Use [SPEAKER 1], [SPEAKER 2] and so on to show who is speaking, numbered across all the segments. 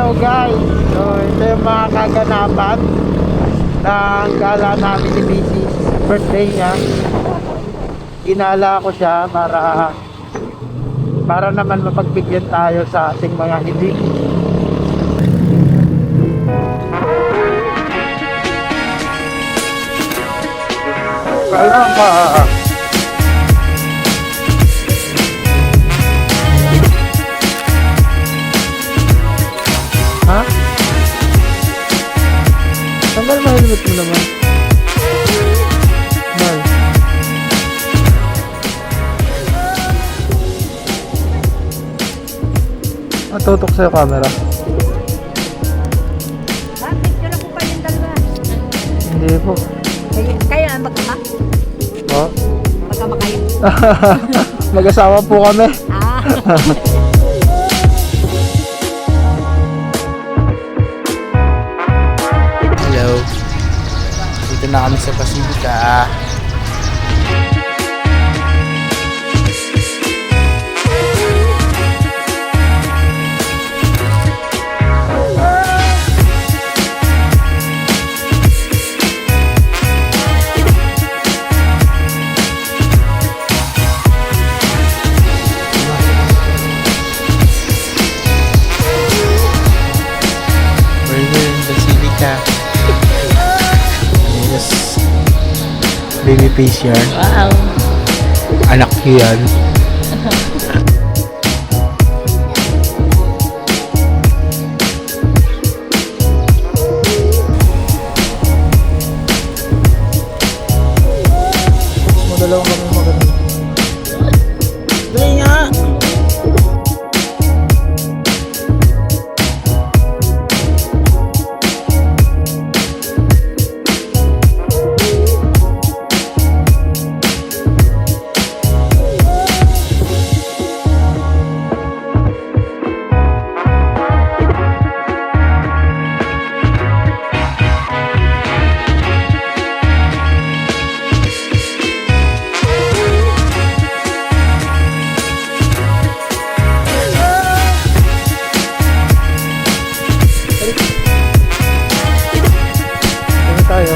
[SPEAKER 1] Hello guys, so ito yung mga kaganapan ng gala namin ni Mrs. Birthday niya. Ginala ko siya para naman mapagbigyan tayo sa ating mga hiling. Salamat! Ha? Tanggal mo helmet mo naman. Mal. Matutok sa'yo camera.
[SPEAKER 2] Picture na po kayo yung dalawa.
[SPEAKER 1] Hindi po.
[SPEAKER 2] Kayo ang magkama?
[SPEAKER 1] Oh?
[SPEAKER 2] Magkama kayo?
[SPEAKER 1] Mag-asawa po kami.
[SPEAKER 2] Ah.
[SPEAKER 1] Hello. Dito na kami sa Basilica. We're here in Basilica. Yes. Baby face yan.
[SPEAKER 2] Wow.
[SPEAKER 1] Anak ko yan. Madalaw kami maganda. Dali nga! Ano tayo?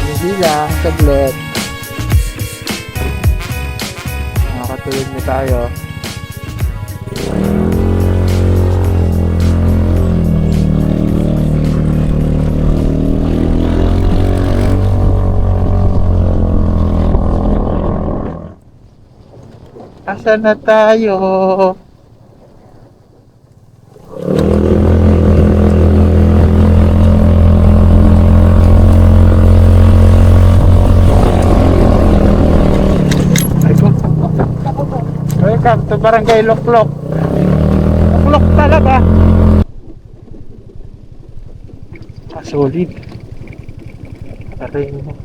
[SPEAKER 1] Hindi lang, saglit. Makakatulog na tayo. Asan na tayo? Ay ko. Welcome to Barangay Loklok. Loklok talaga. Solid. Aray mo.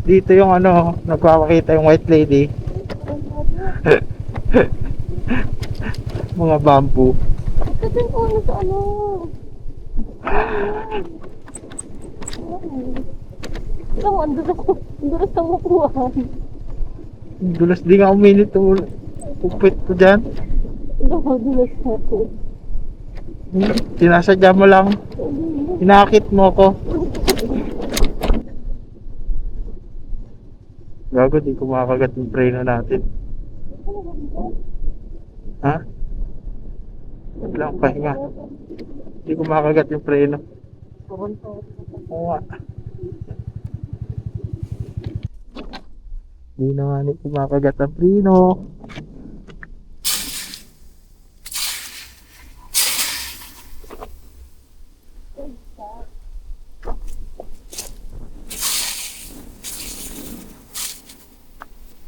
[SPEAKER 1] Dito yung ano, nagpapakita yung white lady. Mga bamboo.
[SPEAKER 2] Kasi ano sa ano? Ito, andun ako. Andun sa makuhaan.
[SPEAKER 1] Dulas di nga uminit to. Upit ko dyan.
[SPEAKER 2] Ito, dulas ako.
[SPEAKER 1] Sinasadya mo lang. Hinakit mo ko. Gago, di kumakagat yung preno natin. Ha? Wait lang, pahinga. Di kumakagat yung preno. Oo nga. Di na nga ni kumakagat ang preno.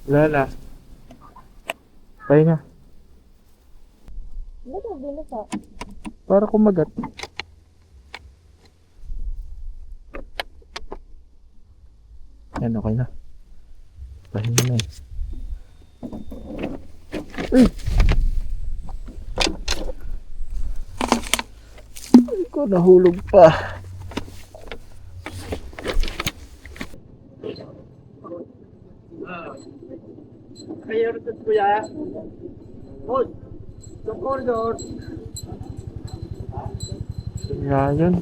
[SPEAKER 1] Wala na. Pahinga. Para kumagat. Yan, okay na. Pahinga na eh. Uy! Ay ko, nahulog pa. Kayo rin kuya. Hoy! Sa corridor. Kaya yun.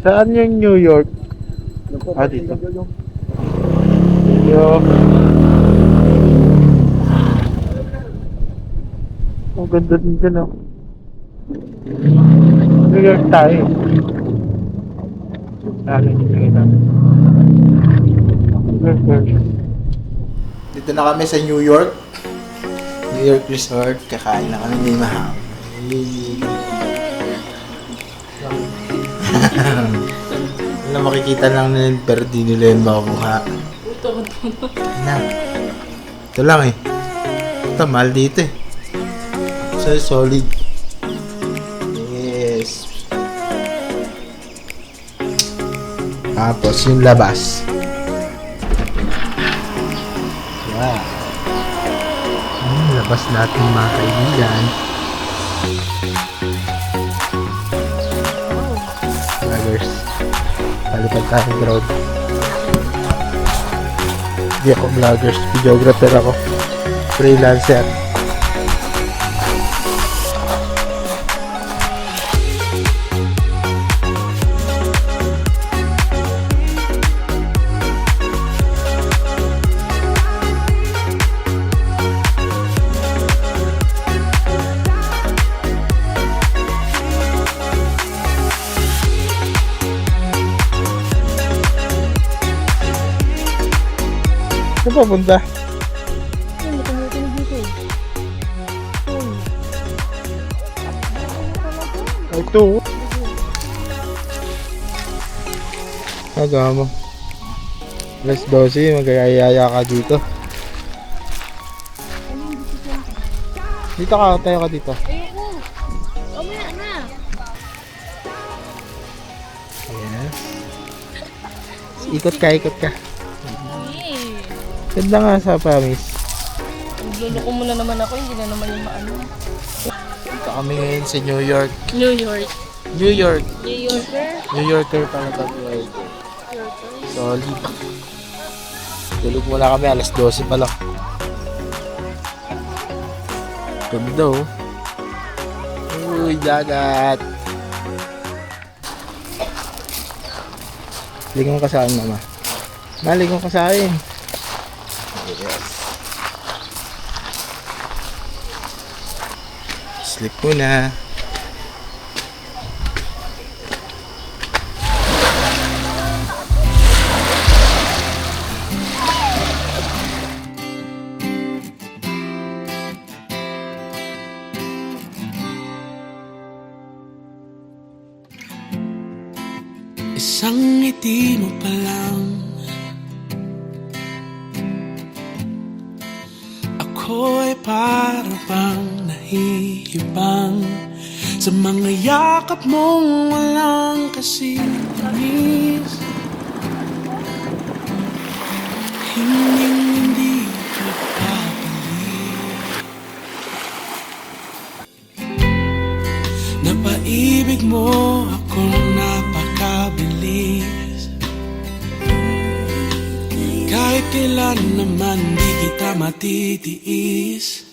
[SPEAKER 1] Saan yung New York? Ah, dito. Yo. Ang ganda din dyan, oh. New York tayo. Dito na kami sa New York. New York Resort. Kakain na kami ni Maham. Wala makikita lang nila pero di nila yung makukuha. Na. Ito lang eh. Ito, mahal dito eh. So, solid. Yes. Tapos yung labas. Wow. Yung labas natin mga kaibigan. Vloggers. Palipad tayo road. Hindi ako vloggers. Videographer ako. Freelancer. Saan papunta?
[SPEAKER 2] Ayun, tumutunog dito eh.
[SPEAKER 1] Ito. Agawa mo. Alas 12, magkayaya ka dito. Dito ka, tayo ka dito.
[SPEAKER 2] Ayoko. Mamaya na.
[SPEAKER 1] Yes. Ikot ka, ikot ka.
[SPEAKER 2] Eh.
[SPEAKER 1] Ganda nga sa promise.
[SPEAKER 2] Nagluloko mo na naman ako, hindi na naman yung maano.
[SPEAKER 1] Dito kami ngayon sa New York.
[SPEAKER 2] New York.
[SPEAKER 1] New York.
[SPEAKER 2] New Yorker?
[SPEAKER 1] New Yorker pala ito. Solid. Tulog muna kami, alas 12 pa lang. Ganda oh. Uy, dagat. Ligaw ka sa akin, mama. Maligaw ka sa akin. Yes. Sleep muna.
[SPEAKER 3] Isang ngiti mo pa lang, ako'y para bang nahihibang sa mga yakap mong walang kasing tamis. Hindi ka babalik. Napaibig mo ako napakabilis. Kahit kailan naman di kita matitiis.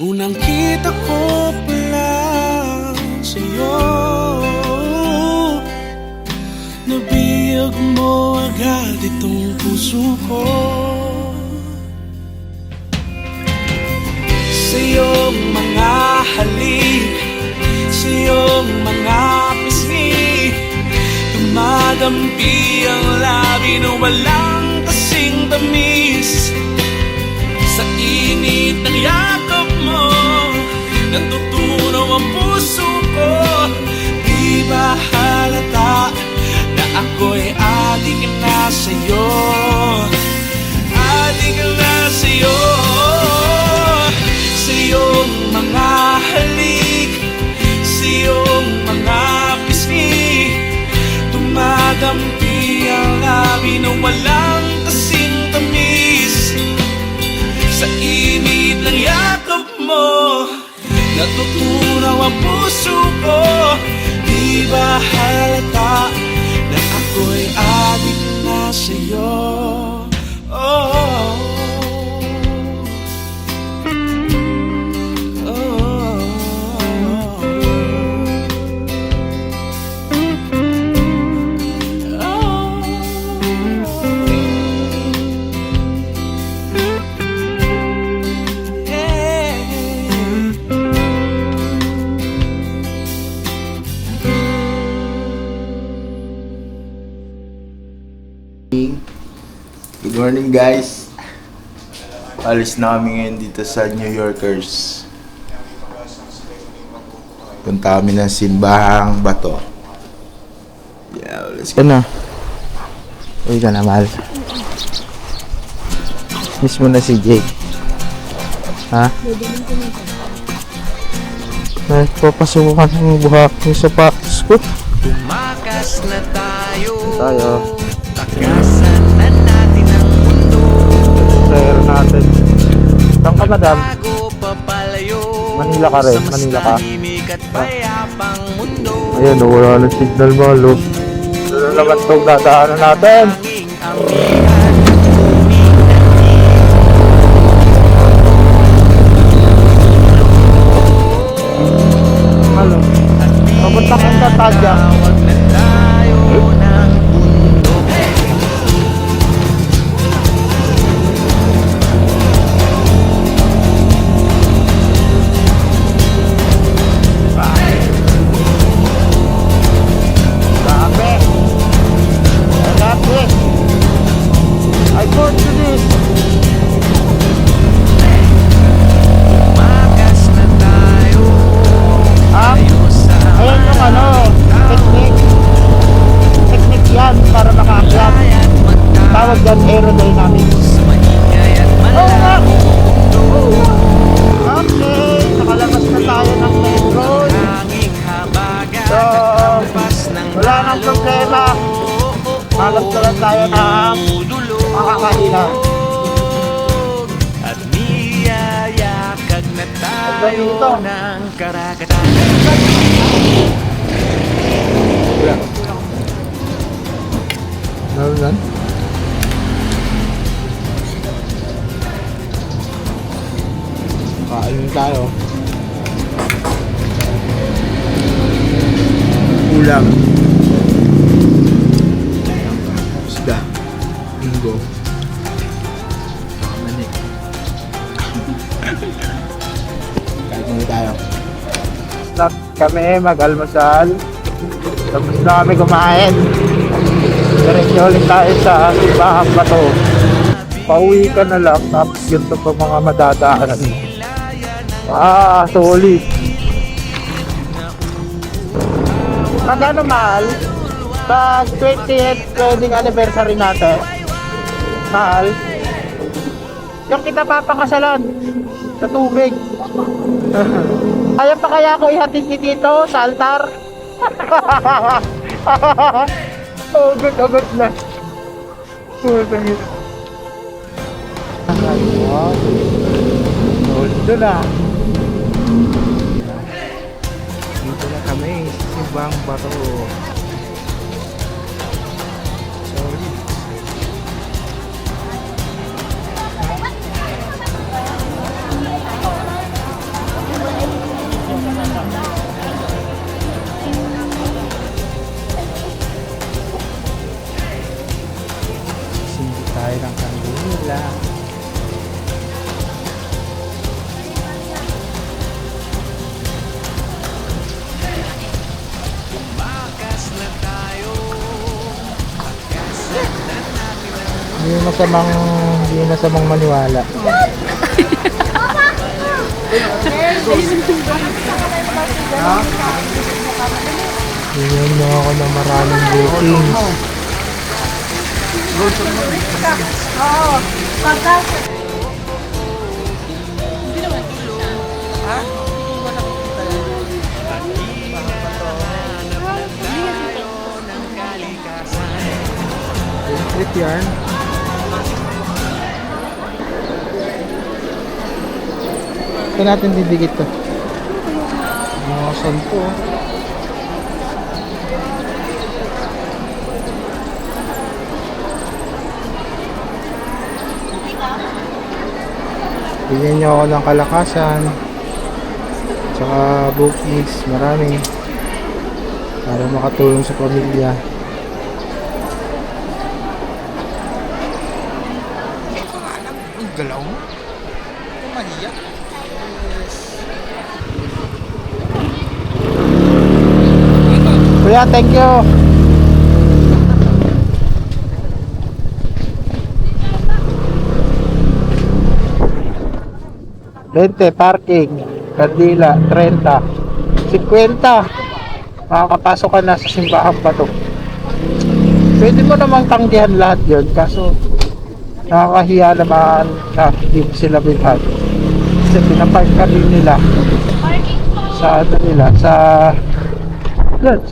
[SPEAKER 3] Unang kita ko pa lang sa'yo, nabiyag mo agad itong puso ko. Sa iyong mga halik, sa iyong mga pisngi, tumadampi ang labi na walang kasing tamis. Sa init ng yakap mo, natutunaw ang puso ko. Di ba halata na ako'y adik na sa'yo? Adik na sa'yo. Sa iyong mga halik, sa iyong mga pisngi, tumadampi ang labi na walang kasing tamis. Sa init ng yakap mo, natutunaw ang puso ko. Di ba halata na ako'y adik sa'yo. Oh,
[SPEAKER 1] Good morning guys. Alis na kami ngayon dito sa New Yorkers. Punta kami ng Simbahang Bato. Yeah, let's go na. Uy ka na, mahal. Miss mo na si Jake. Ha? Ay, papasukan ng buhak niyo sa patos ko.
[SPEAKER 3] tumakas na tayo.
[SPEAKER 1] Tayo.
[SPEAKER 3] Takasan na natin ang mundo.
[SPEAKER 1] Player natin. Saan ka, madam?
[SPEAKER 3] Bago papalayo.
[SPEAKER 1] Manila ka rin, Manila ka.
[SPEAKER 3] Sa mas tahimik at payapang mundo.
[SPEAKER 1] Ayun, wala ng signal mo, lo. Ano naman itong dadaanan natin?
[SPEAKER 3] Tanging amihan.
[SPEAKER 1] Ano? Papunta kang Tatadya.
[SPEAKER 3] Tawag na tayo ng mundo.
[SPEAKER 1] Dami. Dami. I told you this.
[SPEAKER 3] Tumakas na tayo.
[SPEAKER 1] Ah?
[SPEAKER 3] Tayo sa
[SPEAKER 1] Ayan yung ano, technique. Technique yan para makaakyat.
[SPEAKER 3] malayan
[SPEAKER 1] Tawag yan aerodynamics.
[SPEAKER 3] maingay at
[SPEAKER 1] Oo nga.
[SPEAKER 3] malaking
[SPEAKER 1] Okay, nakalabas na tayo ng main road.
[SPEAKER 3] hanging habagat
[SPEAKER 1] So,
[SPEAKER 3] at hampas ng
[SPEAKER 1] wala nang problema. Hanap na lang tayo ng makakainan.
[SPEAKER 3] At niyayakag na tayo
[SPEAKER 1] dito.
[SPEAKER 3] ng karagatan.
[SPEAKER 1] Meron yan? Kain tayo. Ulam. Isda. Linggo. Manik. Kain muna tayo. Start kami mag-almusal. Tapos na kami kumain. Diretso ulit tayo sa Simbahang Bato. Pauwi ka na lang, tapos yun to pa mga madadaanan mo. Solid. Magkano mahal? Sa 20th wedding anniversary natin. Mahal. Yung kita papakasalan sa tubig. Ayaw pa kaya ako ihatid ni Tito sa altar? Agad na. Doon na. Dito na kami, Simbahang Bato. Sorry. Sindi tayo ng kandila.
[SPEAKER 3] Tumakas na tayo.
[SPEAKER 1] Hindi masamang maniwala. Bigyan mo ako ng maraming bookings. Trip yan. Ito natin didikit to. Mga santo. Bigyan niyo ako ng kalakasan. Tsaka bookies, marami. Para makatulong sa pamilya. Ang galaw mo. Mahiya. Kuya, thank you. Parking, Kandila, 30, 50. Makakapasok ka na sa simbahan pa to. Pwede mo namang tanggihan lahat yun, kaso nakakahiya naman na hindi mo sila bilhan. Kasi pinapark ka rin nila sa ano nila, sa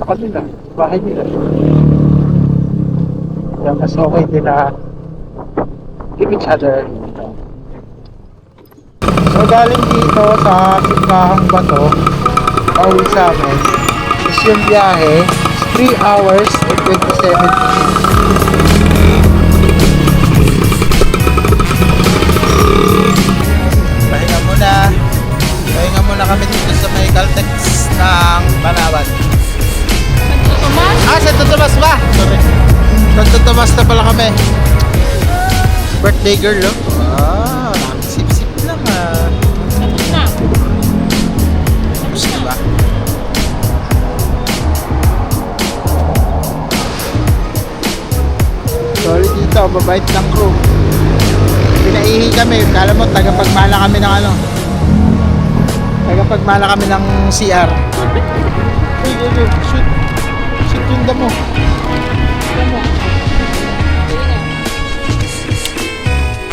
[SPEAKER 1] kanila, bahay nila. Kaya mas okay din na give each other. So galing dito sa Simbahang Bato, pauwi sa amin, is yung biyahe is 3 hours and 27 minutes. Pahinga muna kami dito sa may Caltex ng Banawan.
[SPEAKER 2] Santo Tomas?
[SPEAKER 1] Santo Tomas ba? Sorry. Santo Tomas na pala kami. Birthday girl, oh. Sip-sip lang,
[SPEAKER 2] Sabi na.
[SPEAKER 1] Gusto ba? Sorry dito, mabait ng crew. Pinaihi kami, kala mo tagapagmana kami ng ano. Tagapagmana kami ng CR. Uy, shoot. Shoot yung damo. Damo.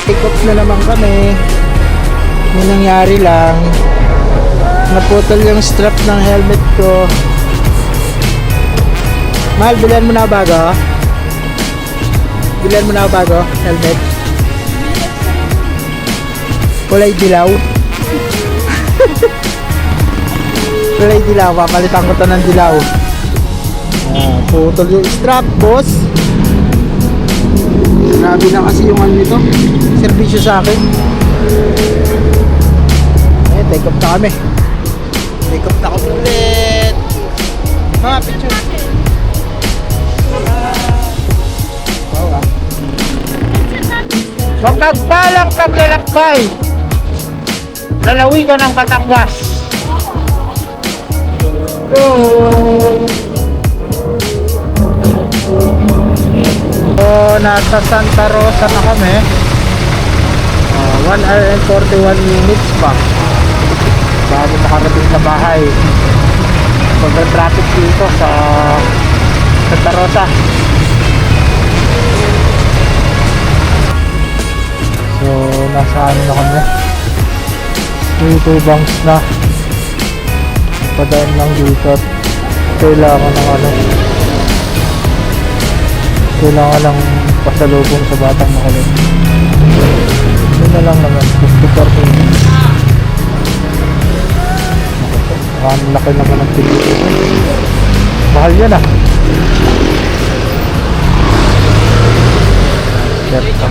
[SPEAKER 1] Pick up na naman kami. May nangyari lang. Naputol yung strap ng helmet ko. Mahal, bilan mo na bago? Bilan mo na bago? Helmet? Kulay dilaw? Kulay dilaw, papalitan ko to ng dilaw. Putol yung strap, boss. Grabe na kasi yung ano nito, servisyo sa akin. Take off na kami. Take off na kami ulit. Mga picture. Wow, Magpagpalang paglalakbay. Lalawi ka ng Batangas. Nasa Santa Rosa na kami. 1 hour and 41 minutes pa bago makarating sa bahay. Sobrang traffic dito sa Santa Rosa. So nasa ano na kami, dito banks na padayan lang dito. Kailangan ng ano, kailangan ng pasalubong sa Batang Makulit. Yun na lang naman, 54 minutes. Ang laki naman ng ticket. Mahal yan ah. Certo.